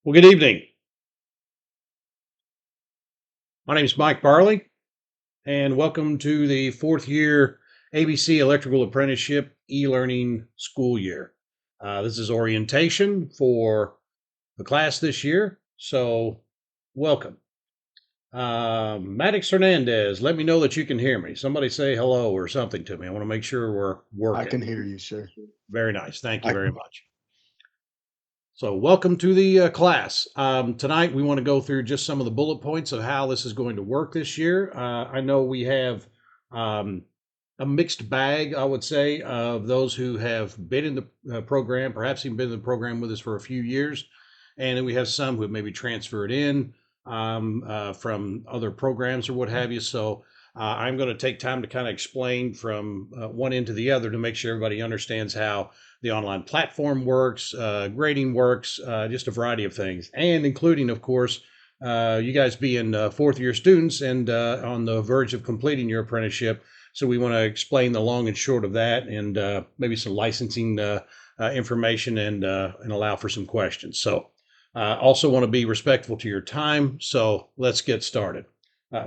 Well, good evening. My name is Mike Barley, and welcome to the fourth year ABC Electrical Apprenticeship e-learning school year. This is orientation for the class this year, so welcome. Maddox Hernandez, let me know that you can hear me. Somebody say hello or something to me. I want to make sure we're I working. can hear you, sir. Very nice. Thank you I very much. So, welcome to the class. Tonight, we want to go through just some of the bullet points of how this is going to work this year. I know we have um, a mixed bag, I would say, of those who have been in the program, perhaps even been in the program with us for a few years. And then we have some who have maybe transferred in from other programs or what have you. So, I'm going to take time to kind of explain from one end to the other to make sure everybody understands how the online platform works, grading works, just a variety of things, and including, of course, you guys being fourth year students and on the verge of completing your apprenticeship. So we want to explain the long and short of that, and maybe some licensing information, and allow for some questions. So also want to be respectful to your time. So let's get started.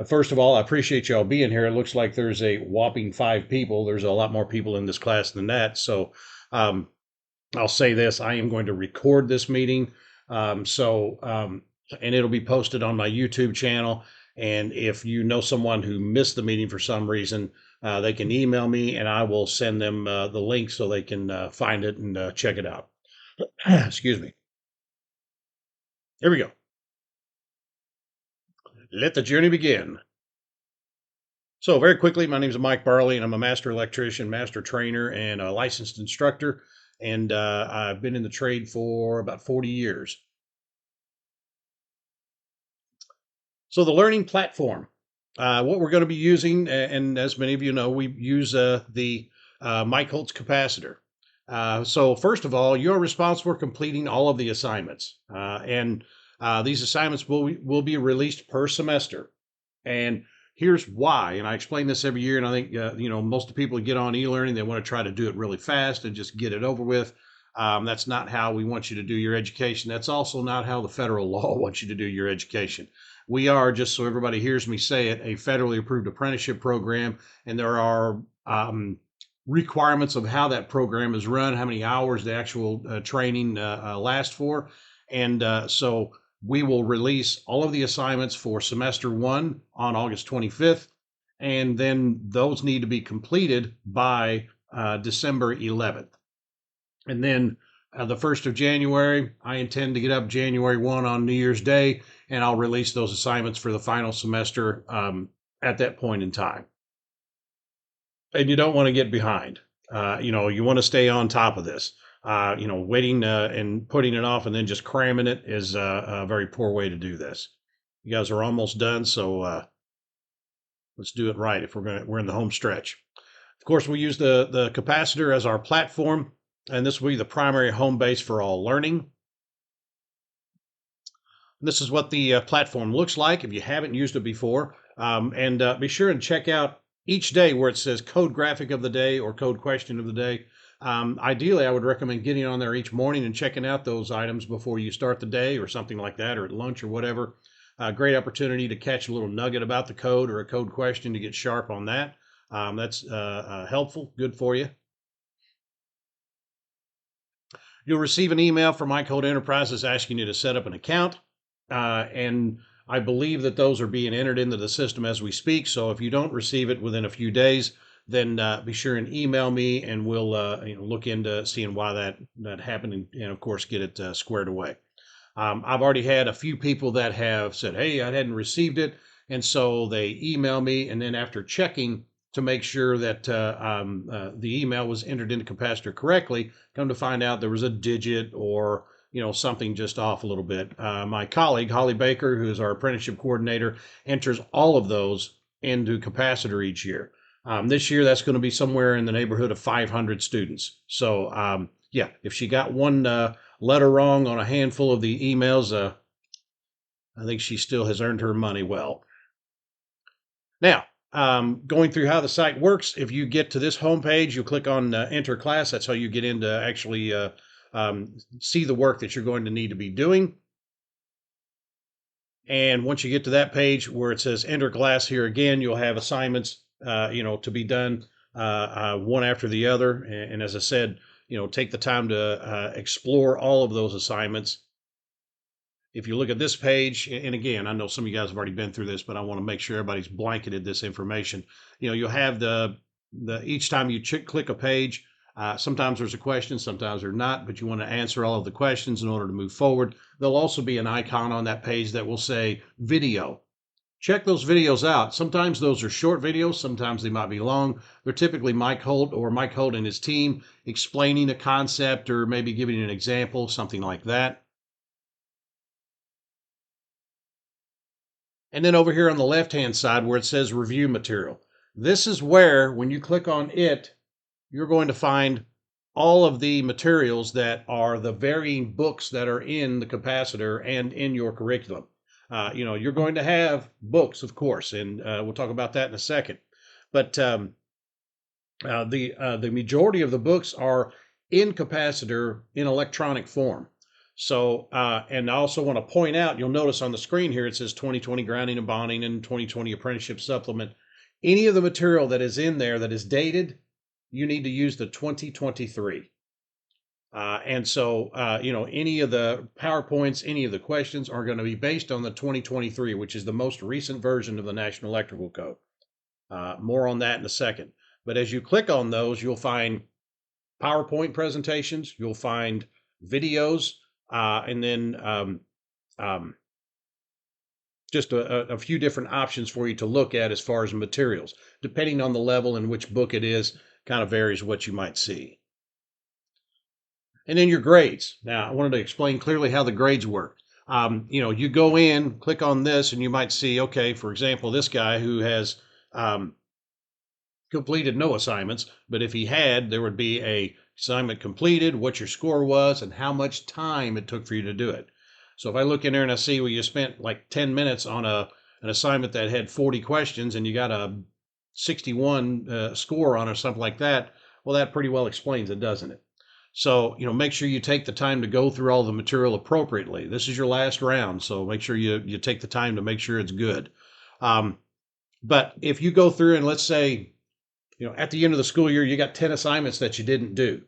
First of all, I appreciate y'all being here. It looks like there's a whopping 5 people. There's a lot more people in this class than that. So um, I'll say this: I am going to record this meeting, and it'll be posted on my YouTube channel. And if you know someone who missed the meeting for some reason, they can email me, and I will send them the link so they can find it and check it out. Excuse me. Here we go. Let the journey begin. So, very quickly, my name is Mike Barley, and I'm a master electrician, master trainer, and a licensed instructor. And I've been in the trade for about 40 years. So, the learning platform, what we're going to be using, and as many of you know, we use the Mike Holtz capacitor. So, first of all, you're responsible for completing all of the assignments. And these assignments will be released per semester. And here's why. And I explain this every year. And I think, most of the people who get on e-learning, they want to try to do it really fast and just get it over with. That's not how we want you to do your education. That's also not how the federal law wants you to do your education. We are, just so everybody hears me say it, a federally approved apprenticeship program. And there are requirements of how that program is run, how many hours the actual training lasts for. And so we will release all of the assignments for semester one on August 25th, and then those need to be completed by December 11th. And then the 1st of January, I intend to get up January 1 on New Year's Day, and I'll release those assignments for the final semester at that point in time. And you don't want to get behind. You want to stay on top of this. Waiting and putting it off and then just cramming it is a very poor way to do this. You guys are almost done, so let's do it right. If we're in the home stretch. Of course, we use the capacitor as our platform, and this will be the primary home base for all learning. This is what the platform looks like if you haven't used it before. And be sure and check out each day where it says code graphic of the day or code question of the day. Ideally, I would recommend getting on there each morning and checking out those items before you start the day or something like that, or at lunch or whatever. Great opportunity to catch a little nugget about the code or a code question to get sharp on that. That's helpful, good for you. You'll receive an email from MyCode Enterprises asking you to set up an account. And I believe that those are being entered into the system as we speak. So if you don't receive it within a few days, then be sure and email me, and we'll look into seeing why that happened, and of course get it squared away. I've already had a few people that have said, "Hey, I hadn't received it," and so they email me, and then after checking to make sure that the email was entered into capacitor correctly, come to find out there was a digit or something just off a little bit. My colleague Holly Baker, who is our apprenticeship coordinator, enters all of those into capacitor each year. This year, that's going to be somewhere in the neighborhood of 500 students. So, yeah, if she got one letter wrong on a handful of the emails, I think she still has earned her money well. Now, going through how the site works, if you get to this homepage, you click on Enter Class. That's how you get in to actually see the work that you're going to need to be doing. And once you get to that page where it says enter class here again, you'll have assignments, to be done one after the other. And as I said, take the time to explore all of those assignments. If you look at this page, and again, I know some of you guys have already been through this, but I want to make sure everybody's blanketed this information. You'll have the each time you click a page, sometimes there's a question, sometimes there's not, but you want to answer all of the questions in order to move forward. There'll also be an icon on that page that will say video. Check those videos out. Sometimes those are short videos, sometimes they might be long. They're typically Mike Holt and his team explaining a concept or maybe giving an example, something like that. And then over here on the left-hand side where it says review material, this is where, when you click on it, you're going to find all of the materials that are the varying books that are in the capacitor and in your curriculum. You're going to have books, of course, and we'll talk about that in a second. But the majority of the books are in capacitor in electronic form. So, and I also want to point out, you'll notice on the screen here, it says 2020 grounding and bonding and 2020 apprenticeship supplement. Any of the material that is in there that is dated, you need to use the 2023. And so, any of the PowerPoints, any of the questions are going to be based on the 2023, which is the most recent version of the National Electrical Code. More on that in a second. But as you click on those, you'll find PowerPoint presentations, you'll find videos, and then just a few different options for you to look at as far as materials. Depending on the level and which book it is, kind of varies what you might see. And then your grades. Now, I wanted to explain clearly how the grades work. You go in, click on this, and you might see, okay, for example, this guy who has completed no assignments, but if he had, there would be a assignment completed, what your score was, and how much time it took for you to do it. So if I look in there and I see, well, you spent like 10 minutes on an assignment that had 40 questions and you got a 61 score on or something like that, well, that pretty well explains it, doesn't it? So, make sure you take the time to go through all the material appropriately. This is your last round, so make sure you take the time to make sure it's good. But if you go through and let's say, at the end of the school year, you got 10 assignments that you didn't do,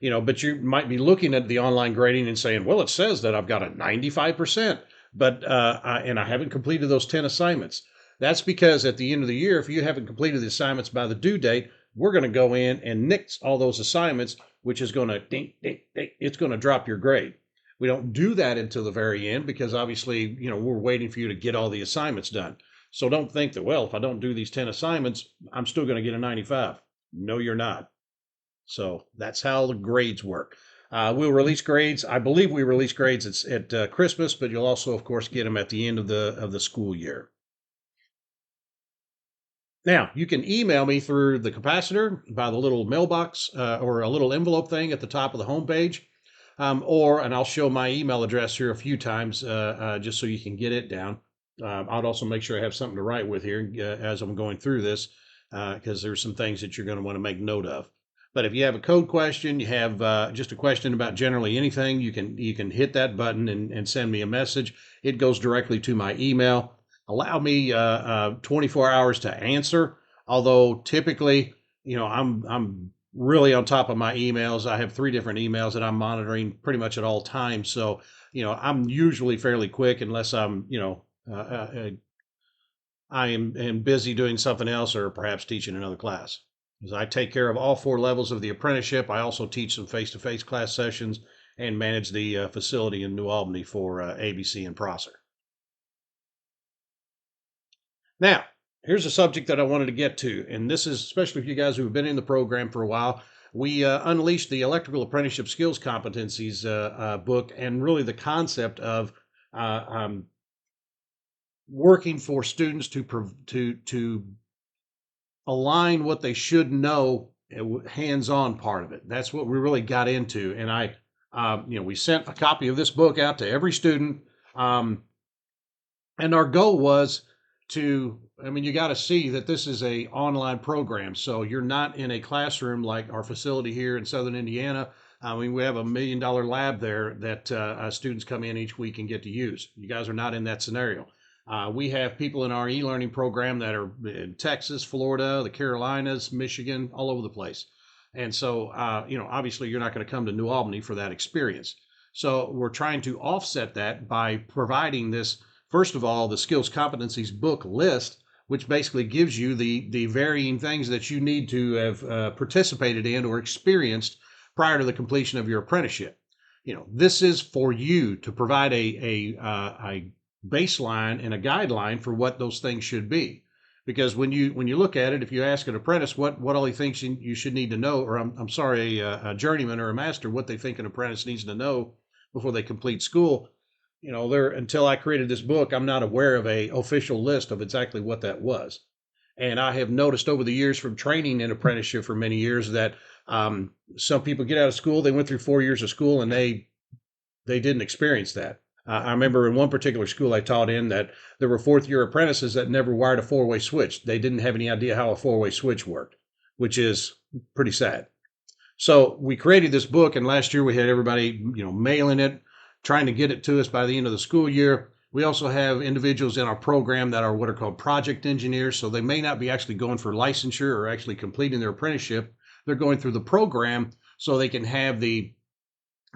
but you might be looking at the online grading and saying, well, it says that I've got a 95%, but, and I haven't completed those 10 assignments. That's because at the end of the year, if you haven't completed the assignments by the due date, we're going to go in and nix all those assignments, which is going to, it's going to drop your grade. We don't do that until the very end because obviously, we're waiting for you to get all the assignments done. So don't think that, well, if I don't do these 10 assignments, I'm still going to get a 95. No, you're not. So that's how the grades work. We'll release grades. I believe we release grades at Christmas, but you'll also, of course, get them at the end of the school year. Now, you can email me through the capacitor by the little mailbox or a little envelope thing at the top of the homepage. And I'll show my email address here a few times just so you can get it down. I'll also make sure I have something to write with here as I'm going through this because there's some things that you're going to want to make note of. But if you have a code question, you have just a question about generally anything, you can hit that button and send me a message. It goes directly to my email. Allow me 24 hours to answer. Although typically, I'm really on top of my emails. I have 3 different emails that I'm monitoring pretty much at all times. So, I'm usually fairly quick unless I'm, I am busy doing something else or perhaps teaching another class. As I take care of all 4 levels of the apprenticeship, I also teach some face-to-face class sessions and manage the facility in New Albany for ABC and Prosser. Now, here's a subject that I wanted to get to, and this is especially for you guys who have been in the program for a while. We unleashed the Electrical Apprenticeship Skills Competencies book, and really the concept of working for students to align what they should know, hands-on part of it. That's what we really got into, and we sent a copy of this book out to every student, and our goal was you got to see that this is a online program. So you're not in a classroom like our facility here in Southern Indiana. We have $1 million lab there that students come in each week and get to use. You guys are not in that scenario. We have people in our e-learning program that are in Texas, Florida, the Carolinas, Michigan, all over the place. And so, obviously you're not going to come to New Albany for that experience. So we're trying to offset that by providing this, first of all, the skills competencies book list, which basically gives you the varying things that you need to have participated in or experienced prior to the completion of your apprenticeship. This is for you to provide a baseline and a guideline for what those things should be. Because when you look at it, if you ask an apprentice what all he thinks you should need to know, or I'm sorry, a journeyman or a master, what they think an apprentice needs to know before they complete school, there, until I created this book, I'm not aware of a official list of exactly what that was. And I have noticed over the years from training in apprenticeship for many years that some people get out of school, they went through 4 years of school, and they didn't experience that. I remember in one particular school I taught in that there were fourth year apprentices that never wired a four-way switch. They didn't have any idea how a four-way switch worked, which is pretty sad. So we created this book, and last year we had everybody, mailing it, trying to get it to us by the end of the school year. We also have individuals in our program that are what are called project engineers. So they may not be actually going for licensure or actually completing their apprenticeship. They're going through the program so they can have the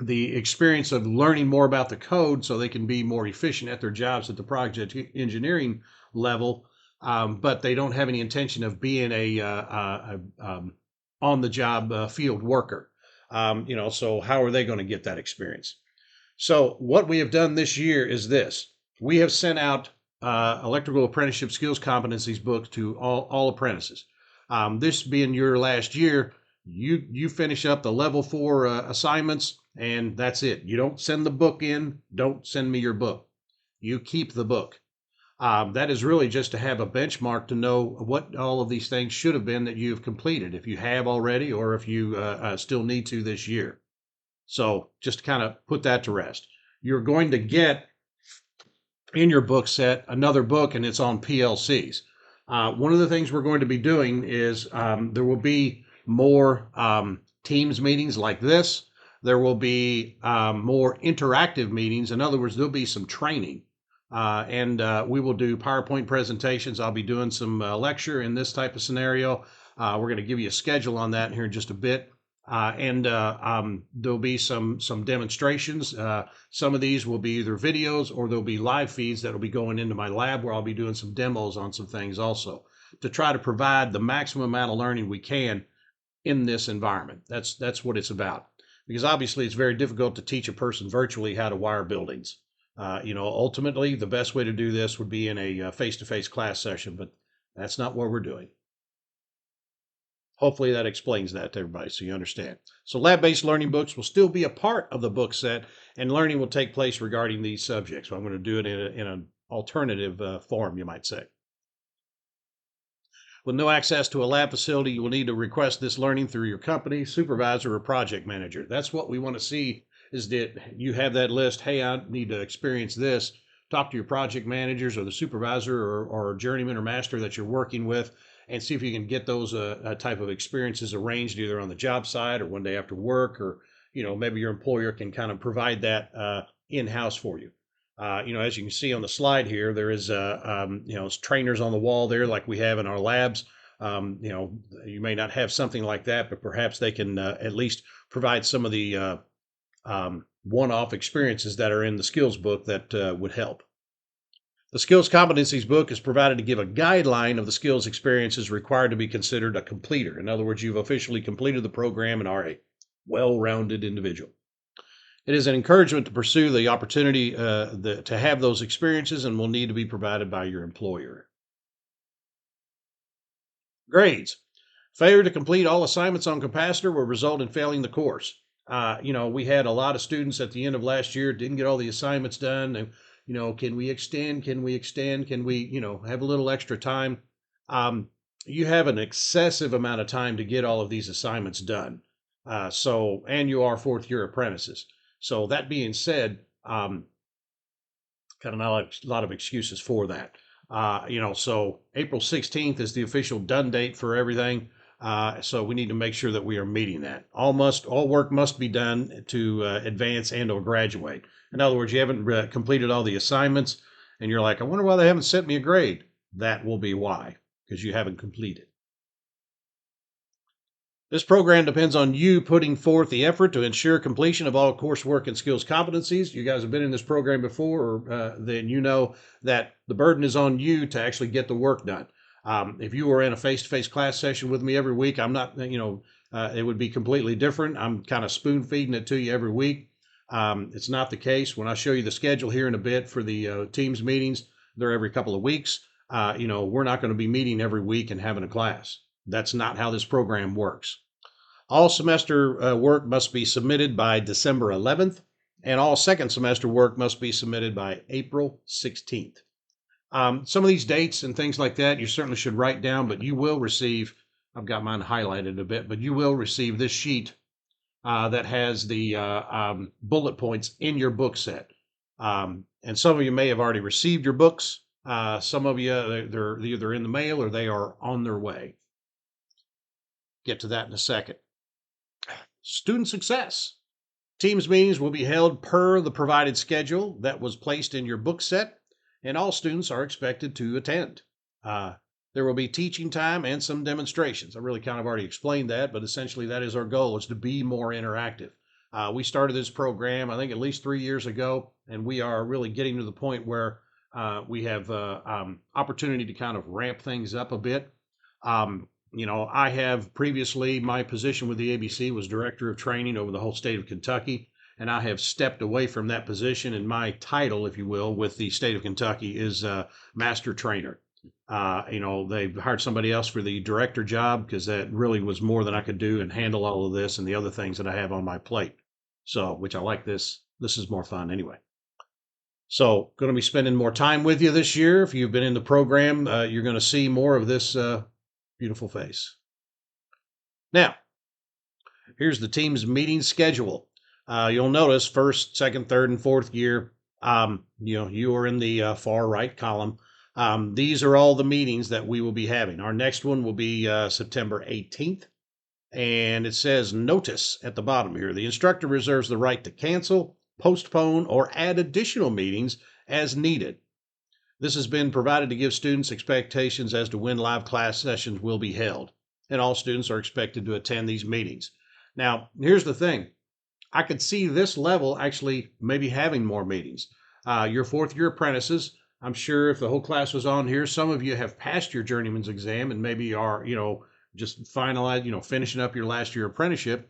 experience of learning more about the code so they can be more efficient at their jobs at the project engineering level. But they don't have any intention of being a on the job field worker. So how are they going to get that experience? So what we have done this year is this. We have sent out electrical apprenticeship skills competencies books to all apprentices. This being your last year, you finish up the level 4 assignments, and that's it. You don't send the book in. Don't send me your book. You keep the book. That is really just to have a benchmark to know what all of these things should have been that you've completed, if you have already or if you still need to this year. So just to kind of put that to rest. You're going to get in your book set another book, and it's on PLCs. One of the things we're going to be doing is there will be more Teams meetings like this. There will be more interactive meetings. In other words, there'll be some training. And we will do PowerPoint presentations. I'll be doing some lecture in this type of scenario. We're going to give you a schedule on that here in just a bit. And there'll be some demonstrations. Some of these will be either videos or there'll be live feeds that will be going into my lab where I'll be doing some demos on some things also to try to provide the maximum amount of learning we can in this environment. That's what it's about. Because obviously it's very difficult to teach a person virtually how to wire buildings. Ultimately, the best way to do this would be in a face-to-face class session, but that's not what we're doing. Hopefully that explains that to everybody so you understand. So lab-based learning books will still be a part of the book set, and learning will take place regarding these subjects. So I'm going to do it in an alternative form, you might say. With no access to a lab facility, you will need to request this learning through your company, supervisor, or project manager. That's what we want to see, is that you have that list. Hey, I need to experience this. Talk to your project managers or the supervisor or journeyman or master that you're working with, and see if you can get those type of experiences arranged either on the job site or one day after work, or maybe your employer can kind of provide that in-house for you. As you can see on the slide here, there is trainers on the wall there like we have in our labs. You may not have something like that, but perhaps they can at least provide some of the one-off experiences that are in the skills book that would help. The skills competencies book is provided to give a guideline of the skills experiences required to be considered a completer. In other words, you've officially completed the program and are a well-rounded individual. It is an encouragement to pursue the opportunity to have those experiences, and will need to be provided by your employer. Grades. Failure to complete all assignments on Capacitor will result in failing the course. We had a lot of students at the end of last year didn't get all the assignments done. And, can we extend? Can we extend? Can we, have a little extra time? You have an excessive amount of time to get all of these assignments done. And you are fourth year apprentices. So that being said, kind of not a lot of excuses for that. So April 16th is the official done date for everything. So we need to make sure that we are meeting that. All work must be done to advance and or graduate. In other words, you haven't completed all the assignments, and you're like, I wonder why they haven't sent me a grade. That will be why, because you haven't completed. This program depends on you putting forth the effort to ensure completion of all coursework and skills competencies. You guys have been in this program before, or then you know that the burden is on you to actually get the work done. If you were in a face-to-face class session with me every week, I'm not, it would be completely different. I'm kind of spoon feeding it to you every week. It's not the case. When I show you the schedule here in a bit for the Teams meetings, they're every couple of weeks. We're not going to be meeting every week and having a class. That's not how this program works. All semester work must be submitted by December 11th, and all second semester work must be submitted by April 16th. Some of these dates and things like that you certainly should write down, but you will receive, I've got mine highlighted a bit, but you will receive this sheet that has the bullet points in your book set. And some of you may have already received your books. Some of you, they're either in the mail or they are on their way. Get to that in a second. Student success. Teams meetings will be held per the provided schedule that was placed in your book set, and all students are expected to attend. There will be teaching time and some demonstrations. I really kind of already explained that, but essentially that is our goal, is to be more interactive. We started this program, I think, at least 3 years ago, and we are really getting to the point where we have opportunity to kind of ramp things up a bit. I have previously, my position with the ABC was director of training over the whole state of Kentucky, and I have stepped away from that position, and my title, if you will, with the state of Kentucky is master trainer. They've hired somebody else for the director job because that really was more than I could do and handle all of this and the other things that I have on my plate. So, which I like this. This is more fun anyway. So, going to be spending more time with you this year. If you've been in the program, you're going to see more of this beautiful face. Now, here's the team's meeting schedule. You'll notice first, second, third, and fourth year, you are in the far right column. These are all the meetings that we will be having. Our next one will be September 18th. And it says notice at the bottom here. The instructor reserves the right to cancel, postpone, or add additional meetings as needed. This has been provided to give students expectations as to when live class sessions will be held, and all students are expected to attend these meetings. Now, here's the thing. I could see this level actually maybe having more meetings. Your fourth year apprentices, I'm sure if the whole class was on here, some of you have passed your journeyman's exam and maybe are, just finishing up your last year apprenticeship.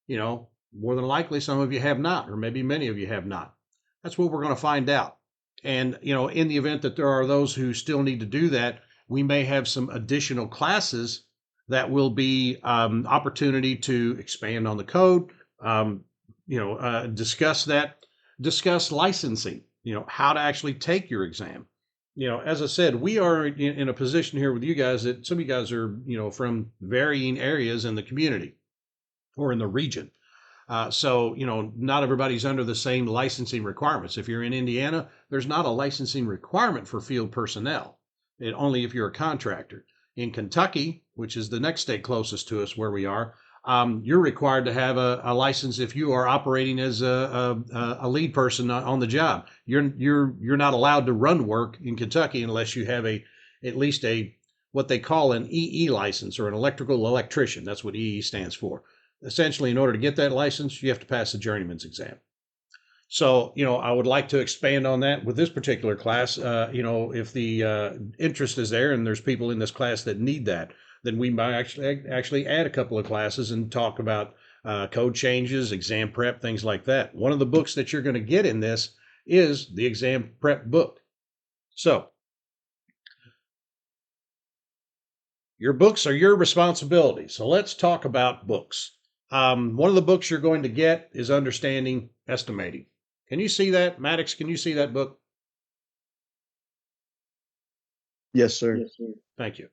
More than likely some of you have not, or maybe many of you have not. That's what we're going to find out. And, in the event that there are those who still need to do that, we may have some additional classes that will be opportunity to expand on the code, discuss licensing, how to actually take your exam. As I said, we are in a position here with you guys that some of you guys are, from varying areas in the community or in the region. So, not everybody's under the same licensing requirements. If you're in Indiana, there's not a licensing requirement for field personnel, only if you're a contractor. In Kentucky, which is the next state closest to us where we are, you're required to have a license if you are operating as a lead person on the job. You're not allowed to run work in Kentucky unless you have at least what they call an EE license, or an electrical electrician. That's what EE stands for. Essentially, in order to get that license, you have to pass the journeyman's exam. So, I would like to expand on that with this particular class. If the interest is there and there's people in this class that need that, then we might actually add a couple of classes and talk about code changes, exam prep, things like that. One of the books that you're going to get in this is the exam prep book. So, your books are your responsibility. So let's talk about books. One of the books you're going to get is Understanding Estimating. Can you see that? Maddox, can you see that book? Yes, sir. Yes, sir. Thank you.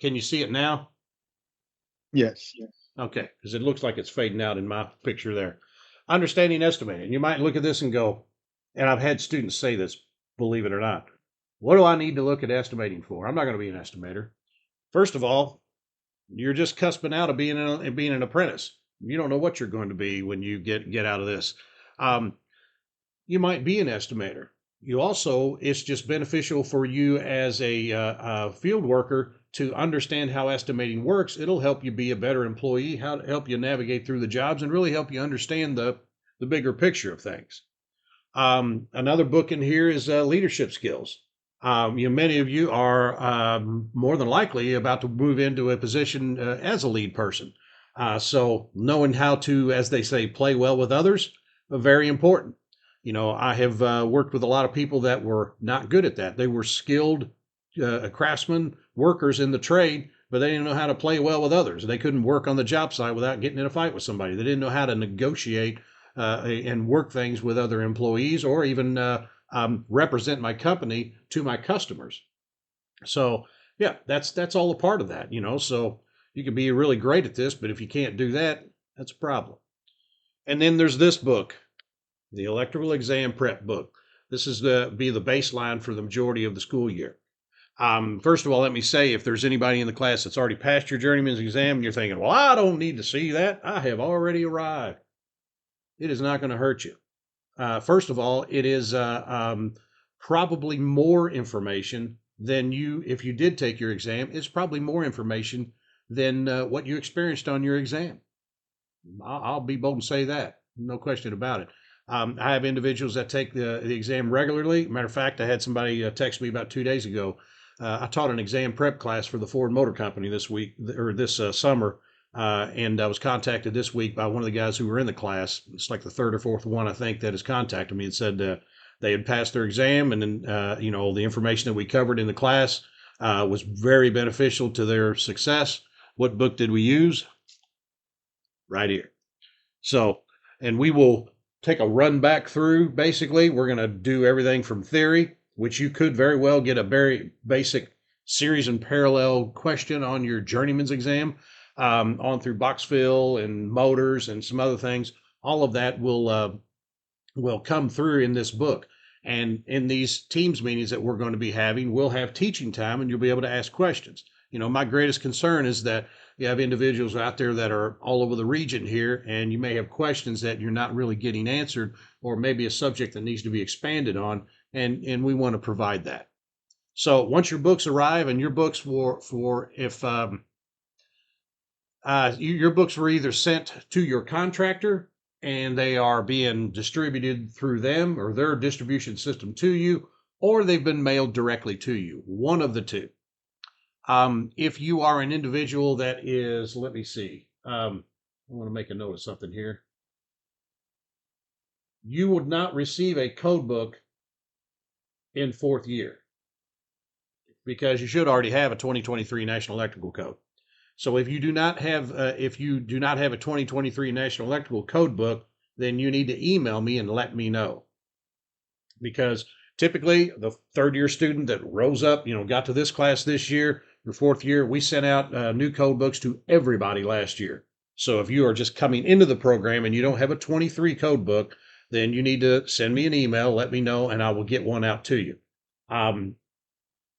Can you see it now? Yes. Okay, because it looks like it's fading out in my picture there. Understanding Estimating. You might look at this and go, and I've had students say this, believe it or not, what do I need to look at estimating for? I'm not going to be an estimator. First of all, you're just cusping out of being an apprentice. You don't know what you're going to be when you get out of this. You might be an estimator. you also, it's just beneficial for you as a field worker to understand how estimating works. It'll help you be a better employee, how to help you navigate through the jobs, and really help you understand the bigger picture of things. Another book in here is leadership skills. Many of you are more than likely about to move into a position as a lead person. So knowing how to, as they say, play well with others, very important. I have worked with a lot of people that were not good at that. They were skilled craftsmen, workers in the trade, but they didn't know how to play well with others. They couldn't work on the job site without getting in a fight with somebody. They didn't know how to negotiate and work things with other employees, or even represent my company to my customers. So yeah, that's all a part of that. So you can be really great at this, but if you can't do that, that's a problem. And then there's this book, the Electrical Exam Prep book. This is be the baseline for the majority of the school year. First of all, let me say, if there's anybody in the class that's already passed your journeyman's exam and you're thinking, well, I don't need to see that, I have already arrived. It is not going to hurt you. First of all, it is probably more information than if you did take your exam, it's probably more information than what you experienced on your exam. I'll be bold and say that. No question about it. I have individuals that take the exam regularly. Matter of fact, I had somebody text me about 2 days ago. I taught an exam prep class for the Ford Motor Company this week, or this summer, and I was contacted this week by one of the guys who were in the class. It's like the third or fourth one, I think, that has contacted me and said they had passed their exam, and then the information that we covered in the class was very beneficial to their success. What book did we use? Right here. So, and we will take a run back through. Basically, we're going to do everything from theory, which you could very well get a very basic series and parallel question on your journeyman's exam, on through box fill and motors and some other things. All of that will come through in this book. And in these Teams meetings that we're going to be having, we'll have teaching time and you'll be able to ask questions. My greatest concern is that you have individuals out there that are all over the region here, and you may have questions that you're not really getting answered, or maybe a subject that needs to be expanded on, and we want to provide that. So once your books arrive, and your books your books were either sent to your contractor and they are being distributed through them or their distribution system to you, or they've been mailed directly to you, one of the two. If you are an individual that is, let me see, I want to make a note of something here. You would not receive a code book in fourth year because you should already have a 2023 National Electrical Code. So if you do not have a 2023 National Electrical Code book, then you need to email me and let me know. Because typically the third year student that rose up, got to this class this year, your fourth year, we sent out new code books to everybody last year. So if you are just coming into the program and you don't have a 23 code book, then you need to send me an email, let me know, and I will get one out to you.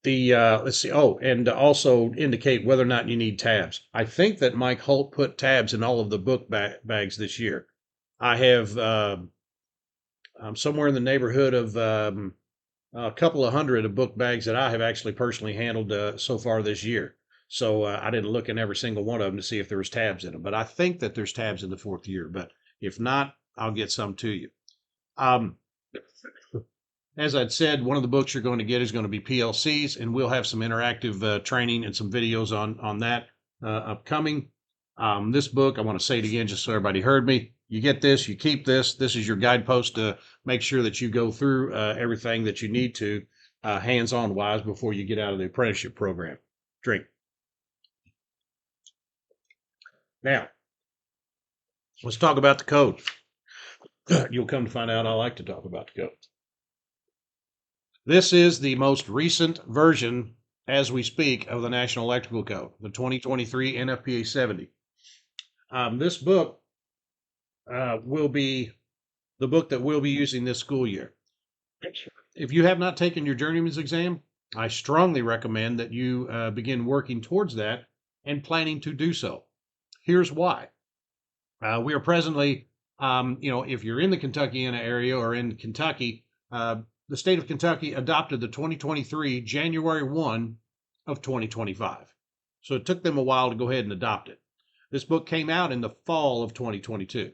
Let's see. Oh, and also indicate whether or not you need tabs. I think that Mike Holt put tabs in all of the book bags this year. I have I'm somewhere in the neighborhood of a couple of hundred of book bags that I have actually personally handled so far this year. So I didn't look in every single one of them to see if there was tabs in them, but I think that there's tabs in the fourth year. But if not, I'll get some to you. As I'd said, one of the books you're going to get is going to be PLCs, and we'll have some interactive training and some videos on that upcoming. This book, I want to say it again just so everybody heard me. You get this, you keep this. This is your guidepost to make sure that you go through everything that you need to hands-on wise before you get out of the apprenticeship program. Drink. Now, let's talk about the code. You'll come to find out I like to talk about the code. This is the most recent version, as we speak, of the National Electrical Code, the 2023 NFPA 70. This book will be the book that we'll be using this school year. If you have not taken your journeyman's exam, I strongly recommend that you begin working towards that and planning to do so. Here's why. We are presently, if you're in the Kentuckiana area or in Kentucky, the state of Kentucky adopted the 2023 January 1 of 2025. So it took them a while to go ahead and adopt it. This book came out in the fall of 2022.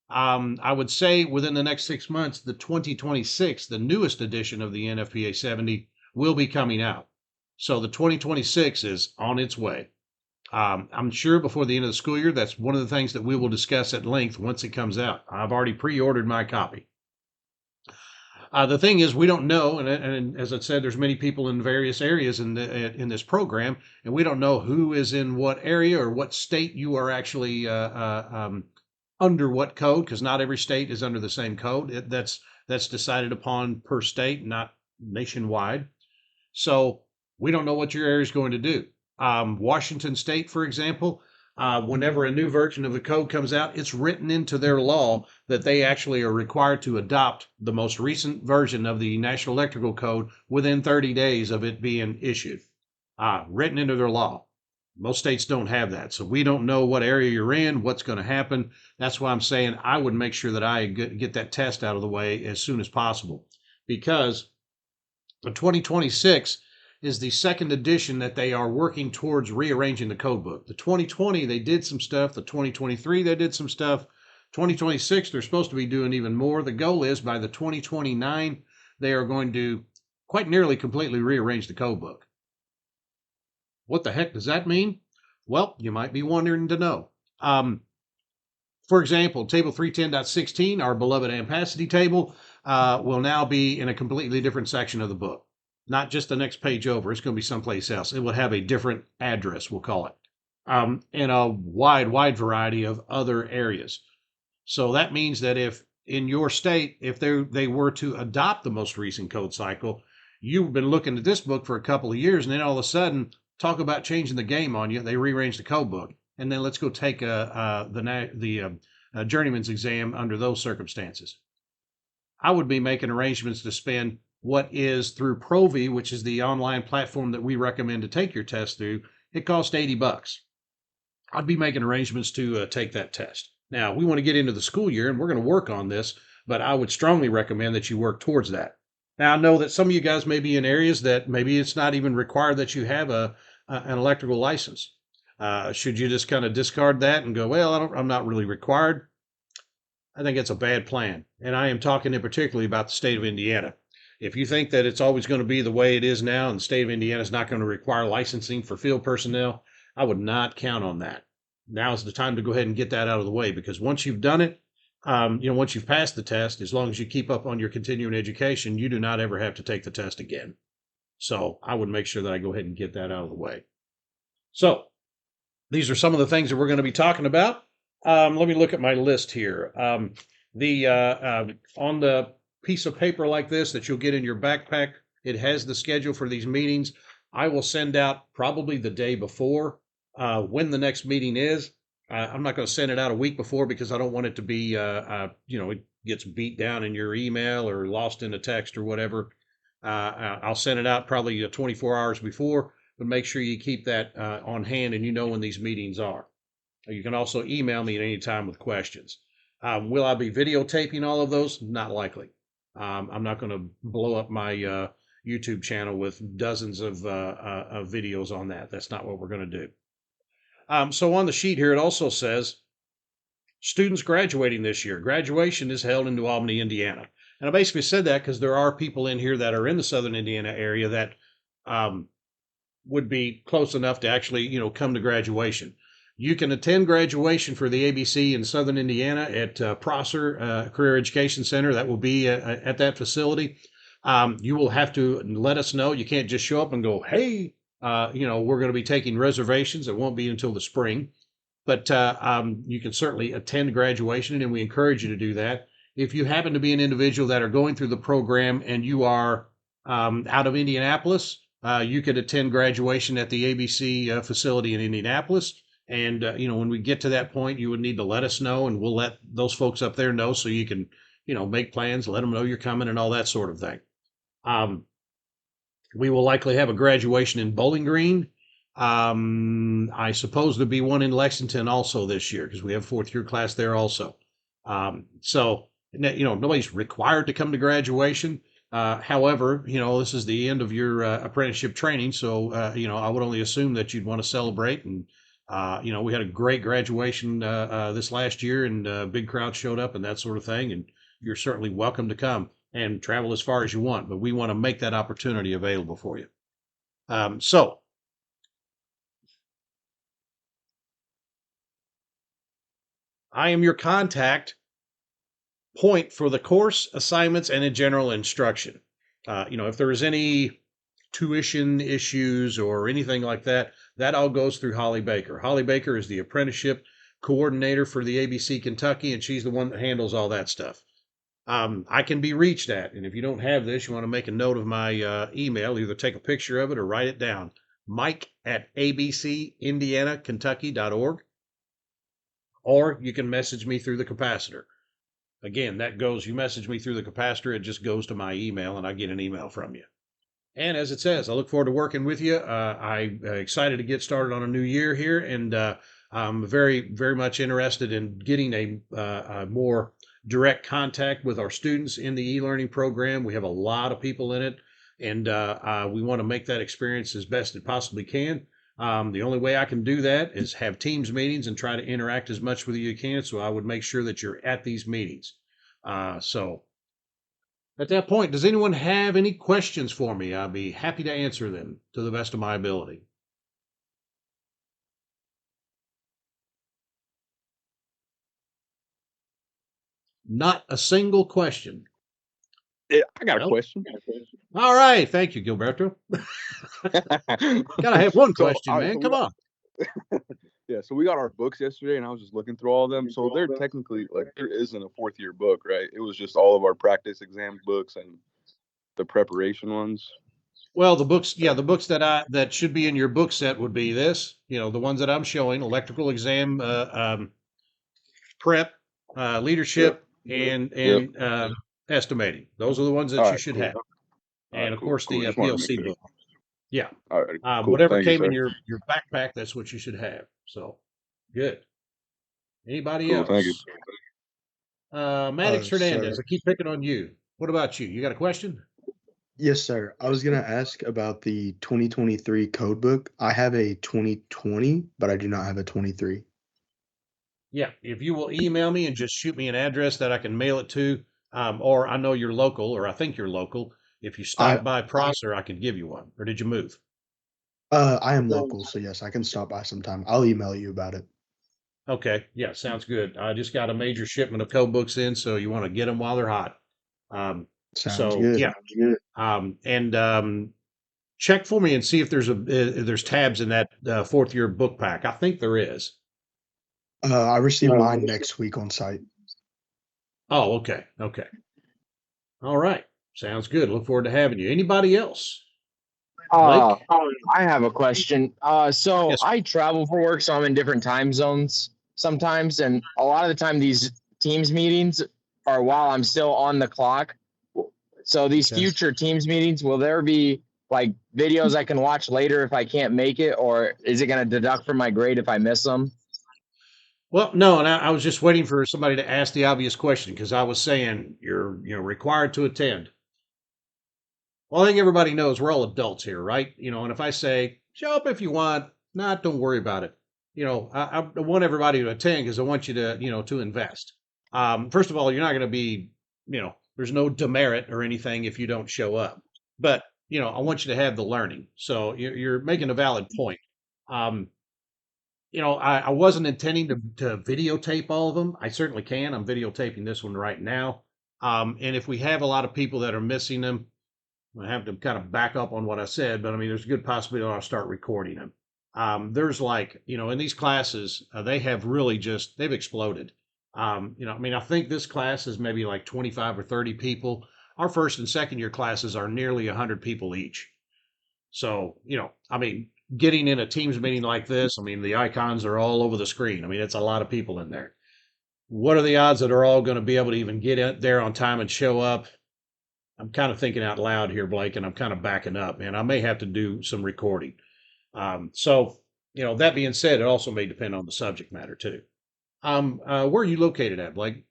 I would say within the next 6 months, the 2026, the newest edition of the NFPA 70, will be coming out. So the 2026 is on its way. I'm sure before the end of the school year, that's one of the things that we will discuss at length once it comes out. I've already pre-ordered my copy. The thing is, we don't know, and as I said, there's many people in various areas in this program, and we don't know who is in what area or what state you are actually under what code, because not every state is under the same code. That's decided upon per state, not nationwide. So we don't know what your area is going to do. Washington State, for example, whenever a new version of the code comes out, it's written into their law that they actually are required to adopt the most recent version of the National Electrical Code within 30 days of it being issued. Written into their law. Most states don't have that. So we don't know what area you're in, what's going to happen. That's why I'm saying I would make sure that I get that test out of the way as soon as possible. Because the 2026 is the second edition that they are working towards rearranging the code book. The 2020, they did some stuff. The 2023, they did some stuff. 2026, they're supposed to be doing even more. The goal is by the 2029, they are going to quite nearly completely rearrange the code book. What the heck does that mean? Well, you might be wondering to know. For example, Table 310.16, our beloved ampacity table, will now be in a completely different section of the book. Not just the next page over. It's going to be someplace else. It will have a different address, we'll call it, in a wide variety of other areas. So that means that if in your state, if they were to adopt the most recent code cycle, you've been looking at this book for a couple of years, and then all of a sudden, talk about changing the game on you. They rearrange the code book, and then let's go take the journeyman's exam under those circumstances. I would be making arrangements to spend what is through Provi, which is the online platform that we recommend to take your test through. It costs $80. I'd be making arrangements to take that test. Now, we want to get into the school year, and we're going to work on this, but I would strongly recommend that you work towards that. Now, I know that some of you guys may be in areas that maybe it's not even required that you have an electrical license. Should you just kind of discard that and go, well, I'm not really required? I think it's a bad plan. And I am talking in particularly about the state of Indiana. If you think that it's always going to be the way it is now and the state of Indiana is not going to require licensing for field personnel, I would not count on that. Now is the time to go ahead and get that out of the way, because once you've done it, once you've passed the test, as long as you keep up on your continuing education, you do not ever have to take the test again. So I would make sure that I go ahead and get that out of the way. So these are some of the things that we're going to be talking about. Let me look at my list here. On the piece of paper like this that you'll get in your backpack, it has the schedule for these meetings. I will send out probably the day before when the next meeting is. I'm not going to send it out a week before because I don't want it to be, it gets beat down in your email or lost in a text or whatever. I'll send it out probably 24 hours before, but make sure you keep that on hand and you know when these meetings are. You can also email me at any time with questions. Will I be videotaping all of those? Not likely. I'm not going to blow up my YouTube channel with dozens of videos on that. That's not what we're going to do. So on the sheet here, it also says students graduating this year. Graduation is held in New Albany, Indiana. And I basically said that because there are people in here that are in the Southern Indiana area that would be close enough to actually, come to graduation. You can attend graduation for the ABC in Southern Indiana at Prosser Career Education Center. That will be at that facility. You will have to let us know. You can't just show up and go, hey, we're going to be taking reservations. It won't be until the spring. But you can certainly attend graduation, and we encourage you to do that. If you happen to be an individual that are going through the program and you are out of Indianapolis, you could attend graduation at the ABC facility in Indianapolis. And, when we get to that point, you would need to let us know, and we'll let those folks up there know so you can, make plans, let them know you're coming and all that sort of thing. We will likely have a graduation in Bowling Green. I suppose there'll be one in Lexington also this year because we have fourth year class there also. So, nobody's required to come to graduation, However, this is the end of your apprenticeship training, so I would only assume that you'd want to celebrate. And we had a great graduation this last year, and a big crowd showed up and that sort of thing. And you're certainly welcome to come and travel as far as you want, but we want to make that opportunity available for you. So I am your contact point for the course assignments and in general instruction. If there is any tuition issues or anything like that, that all goes through Holly Baker. Holly Baker is the apprenticeship coordinator for the ABC Kentucky, and she's the one that handles all that stuff. I can be reached at, and if you don't have this, you want to make a note of my email, either take a picture of it or write it down. Mike at abcindianakentucky.org, or you can message me through the capacitor. Again, you message me through the capacitor, it just goes to my email and I get an email from you. And as it says, I look forward to working with you. I'm excited to get started on a new year here, and I'm very, very much interested in getting a more direct contact with our students in the e-learning program. We have a lot of people in it, and we want to make that experience as best it possibly can. The only way I can do that is have Teams meetings and try to interact as much with you as you can. So I would make sure that you're at these meetings. So at that point, does anyone have any questions for me? I'll be happy to answer them to the best of my ability. Not a single question. Yeah, I got a question. All right. Thank you, Gilberto. Gotta have one question, man. Come on. Yeah, so we got our books yesterday, and I was just looking through all of them. So they're technically there isn't a fourth year book, right? It was just all of our practice exam books and the preparation ones. Well, the books that should be in your book set would be this. The ones that I'm showing: electrical exam, prep, leadership, and estimating. Those are the ones that you should have. And of course, the PLC book. Yeah. All right. Cool. Whatever Thank came you, in your backpack, that's what you should have. So good. Anybody cool, else? thank you. Maddox Hernandez, Sir. I keep picking on you. What about you? You got a question? Yes, sir. I was going to ask about the 2023 code book. I have a 2020, but I do not have a 23. Yeah. If you will email me and just shoot me an address that I can mail it to, or I know you're local, or I think you're local. If you stop by Prosser, I can give you one. Or did you move? I am local, so yes, I can stop by sometime. I'll email you about it. Okay. Yeah, sounds good. I just got a major shipment of code books in, so you want to get them while they're hot. Sounds good. Yeah. And check for me and see if there's tabs in that fourth year book pack. I think there is. I receive mine next week on site. Oh, okay. Okay. All right. Sounds good. Look forward to having you. Anybody else? I have a question. So Yes. I travel for work, so I'm in different time zones sometimes, and a lot of the time these Teams meetings are while I'm still on the clock. So these Okay. future Teams meetings, will there be like videos I can watch later if I can't make it, or is it going to deduct from my grade if I miss them? Well, no, and I was just waiting for somebody to ask the obvious question because I was saying you're required to attend. Well, I think everybody knows we're all adults here, right? And if I say show up if you want, don't worry about it. I want everybody to attend because I want you to to invest. First of all, you're not going to be there's no demerit or anything if you don't show up, but I want you to have the learning. So you're making a valid point. I wasn't intending to videotape all of them. I certainly can. I'm videotaping this one right now. And if we have a lot of people that are missing them, I have to kind of back up on what I said, but I mean, there's a good possibility I'll start recording them. There's in these classes, they have really they've exploded. I think this class is maybe like 25 or 30 people. Our first and second year classes are nearly 100 people each. So, getting in a Teams meeting like this, the icons are all over the screen. It's a lot of people in there. What are the odds that are all going to be able to even get in there on time and show up? I'm kind of thinking out loud here, Blake, and I'm kind of backing up, and I may have to do some recording. That being said, it also may depend on the subject matter too. Where are you located at, Blake?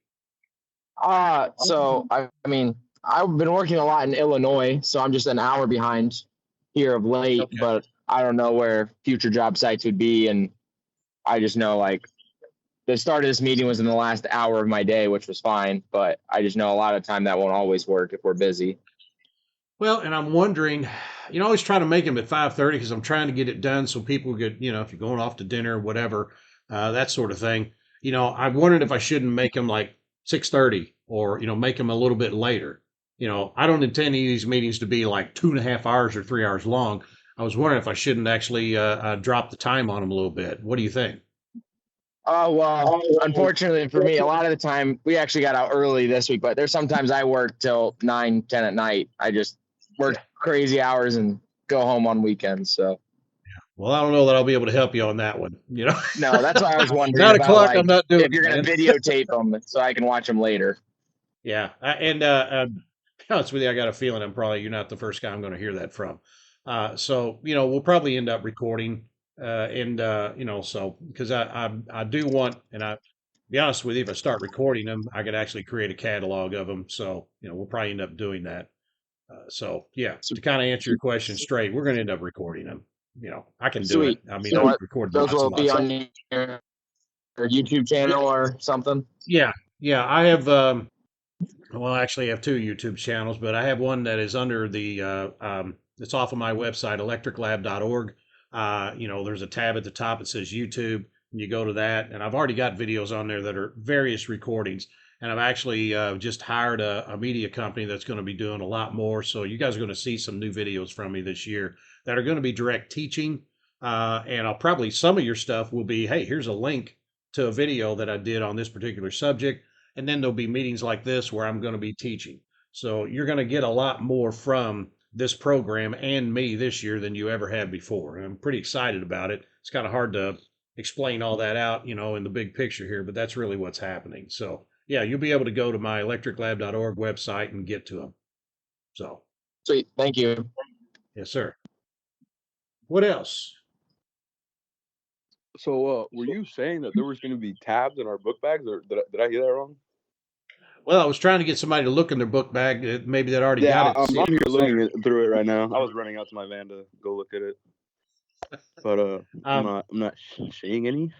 So I mean, I've been working a lot in Illinois, so I'm just an hour behind here of late, Okay. but I don't know where future job sites would be. And I just know like the start of this meeting was in the last hour of my day, which was fine, but I just know a lot of time that won't always work if we're busy. Well, and I'm wondering, I always try to make them at 5:30 because I'm trying to get it done so people get, if you're going off to dinner or whatever, that sort of thing. I wondered if I shouldn't make them like 6:30 or, make them a little bit later. I don't intend any of these meetings to be like 2.5 hours or 3 hours long. I was wondering if I shouldn't actually drop the time on them a little bit. What do you think? Oh, well, unfortunately for me, a lot of the time we actually got out early this week, but there's sometimes I work till 9, 10 at night. I just work crazy hours and go home on weekends. So Well, I don't know that I'll be able to help you on that one. no, that's why I was wondering Nine about o'clock, I'm like not doing if you're it, going man. to videotape them so I can watch them later. Yeah, and to be honest with you, I got a feeling you're not the first guy I'm going to hear that from. So we'll probably end up recording, and so because I do want, and I be honest with you, if I start recording them, I could actually create a catalog of them. So we'll probably end up doing that. So yeah, So, to kind of answer your question straight, we're going to end up recording them. I can do it. sweet. I mean, So I've what? recorded Those lots and will be lots of. on your YouTube channel or something. Yeah, yeah, I have. Well, I actually have two YouTube channels, but I have one that is under it's off of my website, electriclab.org. There's a tab at the top that says YouTube, and you go to that, and I've already got videos on there that are various recordings. And I've actually just hired a media company that's going to be doing a lot more. So you guys are going to see some new videos from me this year that are going to be direct teaching. And I'll probably, some of your stuff will be, hey, here's a link to a video that I did on this particular subject, and then there'll be meetings like this where I'm going to be teaching. So you're going to get a lot more from this program and me this year than you ever have before. And I'm pretty excited about it. It's kind of hard to explain all that out, in the big picture here, but that's really what's happening. So yeah, you'll be able to go to my electriclab.org website and get to them. So Sweet. Thank you. yes, sir. What else? So, were you saying that there was going to be tabs in our book bags, or did I hear that wrong? Well, I was trying to get somebody to look in their book bag. Maybe that already got it. I'm here looking through it right now. I was running out to my van to go look at it, but I'm not seeing any.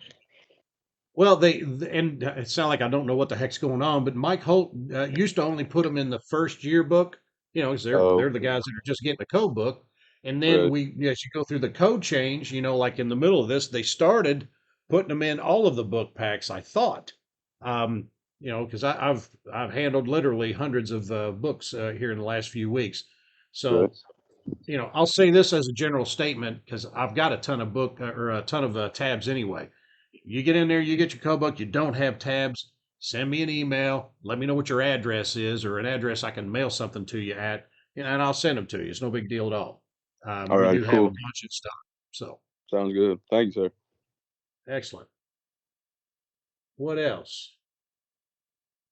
Well, and it sounds like I don't know what the heck's going on, but Mike Holt used to only put them in the first year book, because they're the guys that are just getting the code book, and then as you go through the code change, like in the middle of this, they started putting them in all of the book packs. I thought, because I've handled literally hundreds of books here in the last few weeks, so. I'll say this as a general statement because I've got a ton of tabs anyway. You get in there, you get your code book, you don't have tabs, send me an email, let me know what your address is or an address I can mail something to you at, and I'll send them to you. It's no big deal at all. All right, we do have cool. a bunch of stuff. So Sounds good. Thank you, sir. excellent. What else?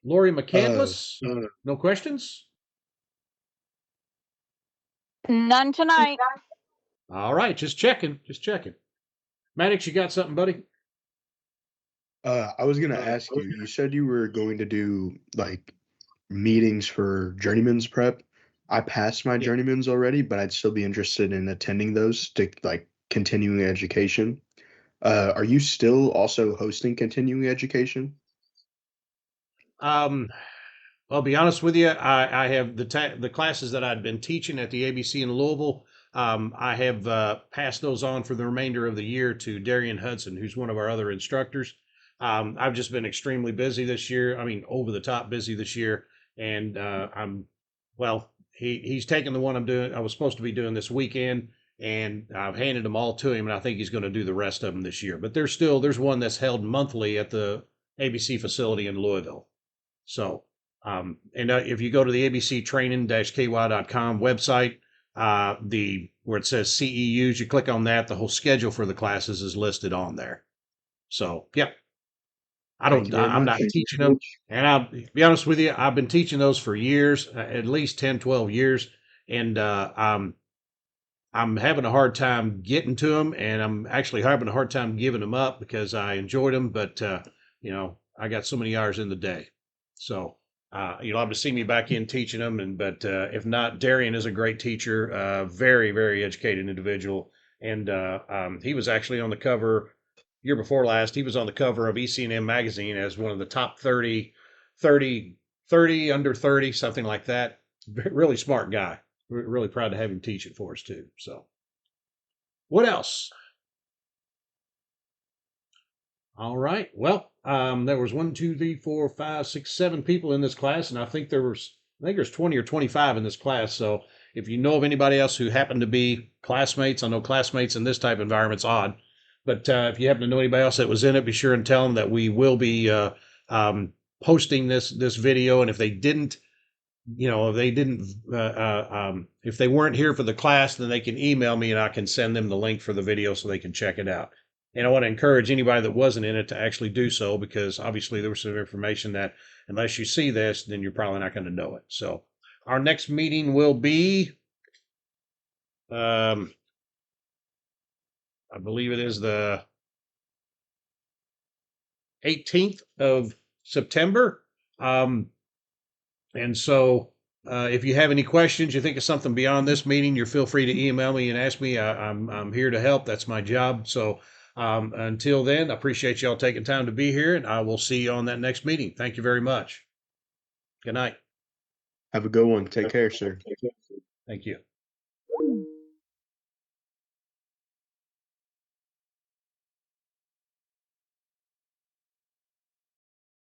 Lori McCandless, no questions? None tonight. All right, just checking. Maddox, you got something, buddy? I was gonna ask you. You said you were going to do like meetings for journeyman's prep. I passed my journeyman's already, but I'd still be interested in attending those to like continuing education. Are you still also hosting continuing education? Well, I'll be honest with you. I have the classes that I'd been teaching at the ABC in Louisville. I have passed those on for the remainder of the year to Darian Hudson, who's one of our other instructors. I've just been extremely busy this year. I mean, over the top busy this year, and he's taken the one I was supposed to be doing this weekend, and I've handed them all to him, and I think he's going to do the rest of them this year. But there's one that's held monthly at the ABC facility in Louisville. So, if you go to the abctraining-ky.com website, where it says CEUs, you click on that, the whole schedule for the classes is listed on there. So, yep. I'm not teaching them. And I'll be honest with you, I've been teaching those for years, at least 10, 12 years. And, I'm having a hard time getting to them, and I'm actually having a hard time giving them up because I enjoyed them, but I got so many hours in the day. So You'll have to see me back in teaching them, but if not, Darian is a great teacher, very, very educated individual, and he was actually on the cover year before last. He was on the cover of ECNM magazine as one of the top 30 under 30, something like that. Really smart guy. We're really proud to have him teach it for us too. So, what else? All right. Well, there was 1, 2, 3, 4, 5, 6, 7 people in this class, and I think there's 20 or 25 in this class. So if you know of anybody else who happened to be classmates, I know classmates in this type of environment's odd, but if you happen to know anybody else that was in it, be sure and tell them that we will be posting this video. And if they didn't, if they weren't here for the class, then they can email me and I can send them the link for the video so they can check it out. And I want to encourage anybody that wasn't in it to actually do so, because obviously there was some information that unless you see this, then you're probably not going to know it. So our next meeting will be, I believe it is the 18th of September. And so if you have any questions, you think of something beyond this meeting, you feel free to email me and ask me. I'm here to help. That's my job. So until then, I appreciate y'all taking time to be here, and I will see you on that next meeting. Thank you very much. Good night. Have a good one. Take care, sir. Thank you.